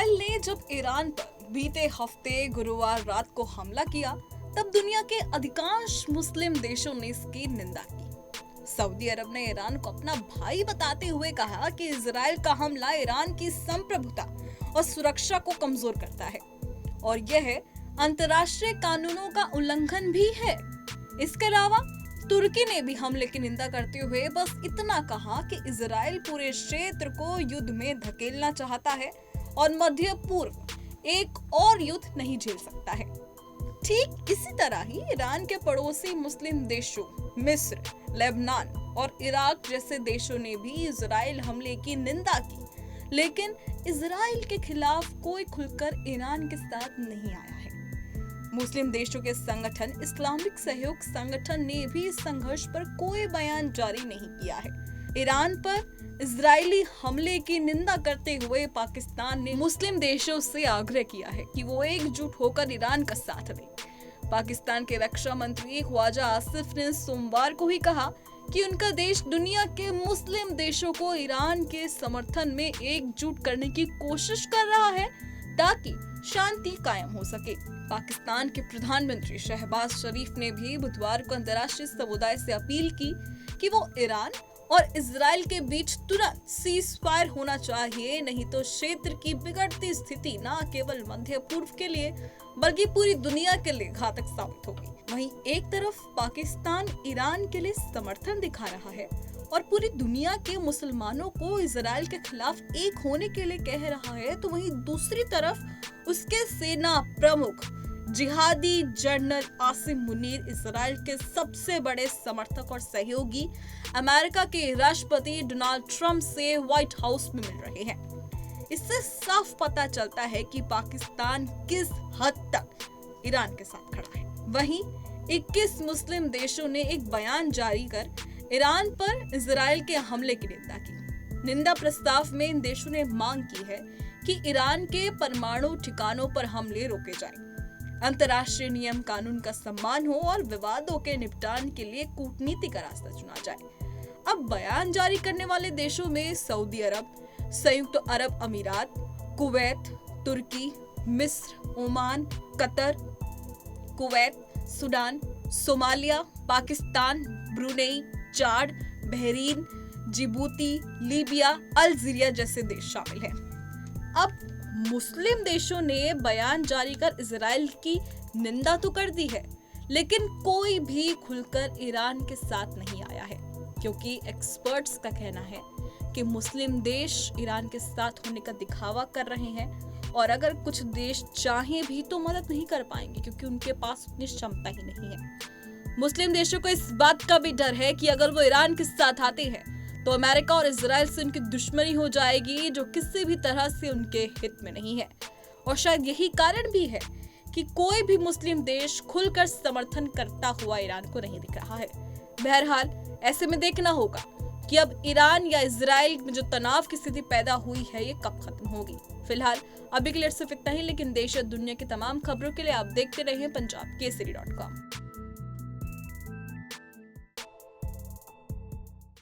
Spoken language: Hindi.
इजराइल ने जब ईरान पर बीते हफ्ते गुरुवार रात को हमला किया, तब दुनिया के अधिकांश मुस्लिम देशों ने इसकी निंदा की। सऊदी अरब ने ईरान को अपना भाई बताते हुए कहा कि इजराइल का हमला ईरान की संप्रभुता और सुरक्षा को कमजोर करता है और यह अंतर्राष्ट्रीय कानूनों का उल्लंघन भी है। इसके अलावा तुर्की ने भी हमले की निंदा करते हुए बस इतना कहा कि इजराइल पूरे क्षेत्र को युद्ध में धकेलना चाहता है और मध्य पूर्व एक और युद्ध नहीं झेल सकता है। ठीक इसी तरह ही ईरान के पड़ोसी मुस्लिम देशों मिस्र, लेबनान और इराक जैसे देशों ने भी इजराइल हमले की निंदा की, लेकिन इजराइल के खिलाफ कोई खुलकर ईरान के साथ नहीं आया है। मुस्लिम देशों के संगठन इस्लामिक सहयोग संगठन ने भी इस संघर्ष पर कोई बयान जारी नहीं किया है। ईरान पर इजरायली हमले की निंदा करते हुए पाकिस्तान ने मुस्लिम देशों से आग्रह किया है कि वो एकजुट होकर ईरान का साथ दें। पाकिस्तान के रक्षा मंत्री ख्वाजा आसिफ ने सोमवार को ही कहा कि उनका देश दुनिया के मुस्लिम देशों को ईरान के समर्थन में एकजुट करने की कोशिश कर रहा है ताकि शांति कायम हो सके। पाकिस्तान के प्रधानमंत्री शहबाज शरीफ ने भी बुधवार को अंतर्राष्ट्रीय समुदाय से अपील की कि वो ईरान और इजराइल के बीच तुरंत सीज फायर होना चाहिए, नहीं तो क्षेत्र की बिगड़ती स्थिति न केवल मध्य पूर्व के लिए बल्कि पूरी दुनिया के लिए घातक साबित होगी। वहीं एक तरफ पाकिस्तान ईरान के लिए समर्थन दिखा रहा है और पूरी दुनिया के मुसलमानों को इजराइल के खिलाफ एक होने के लिए कह रहा है, तो वहीं दूसरी तरफ उसके सेना प्रमुख जिहादी जनरल आसिम मुनीर इजराइल के सबसे बड़े समर्थक और सहयोगी अमेरिका के राष्ट्रपति डोनाल्ड ट्रंप से व्हाइट हाउस में मिल रहे हैं। इससे साफ पता चलता है कि पाकिस्तान किस हद तक ईरान के साथ खड़ा है। वहीं 21 मुस्लिम देशों ने एक बयान जारी कर ईरान पर इजराइल के हमले की निंदा की। निंदा प्रस्ताव में इन देशों ने मांग की है कि ईरान के परमाणु ठिकानों पर हमले रोके जाएं, अंतर्राष्ट्रीय नियम कानून का सम्मान हो और विवादों के निपटान के लिए कूटनीति का रास्ता चुना जाए। अब बयान जारी करने वाले देशों में सऊदी अरब, संयुक्त अरब अमीरात, कुवैत, तुर्की, मिस्र, Oman, Qatar, Kuwait, Sudan, Somalia, Pakistan, Brunei, Chad, Bahrain, Djibouti, Libya, Algeria जैसे देश शामिल हैं। अब मुस्लिम देशों ने बयान जारी कर इजराइल की निंदा तो कर दी है, लेकिन कोई भी खुलकर ईरान के साथ नहीं आया है, क्योंकि एक्सपर्ट्स का कहना है कि मुस्लिम देश ईरान के साथ होने का दिखावा कर रहे हैं और अगर कुछ देश चाहें भी तो मदद नहीं कर पाएंगे, क्योंकि उनके पास उतनी क्षमता ही नहीं है। मुस्लिम देशों को इस बात का भी डर है कि अगर वो ईरान के साथ आते हैं तो अमेरिका और इजराइल से उनकी दुश्मनी हो जाएगी, जो किसी भी तरह से उनके हित में नहीं है। और शायद यही कारण भी है कि कोई भी मुस्लिम देश खुलकर समर्थन करता हुआ ईरान को नहीं दिख रहा है। बहरहाल ऐसे में देखना होगा कि अब ईरान या इजराइल में जो तनाव की स्थिति पैदा हुई है ये कब खत्म होगी। फिलहाल अभी के लिए सिर्फ इतना ही, लेकिन देश और दुनिया की तमाम खबरों के लिए आप देखते रहिए पंजाब केसरी.com।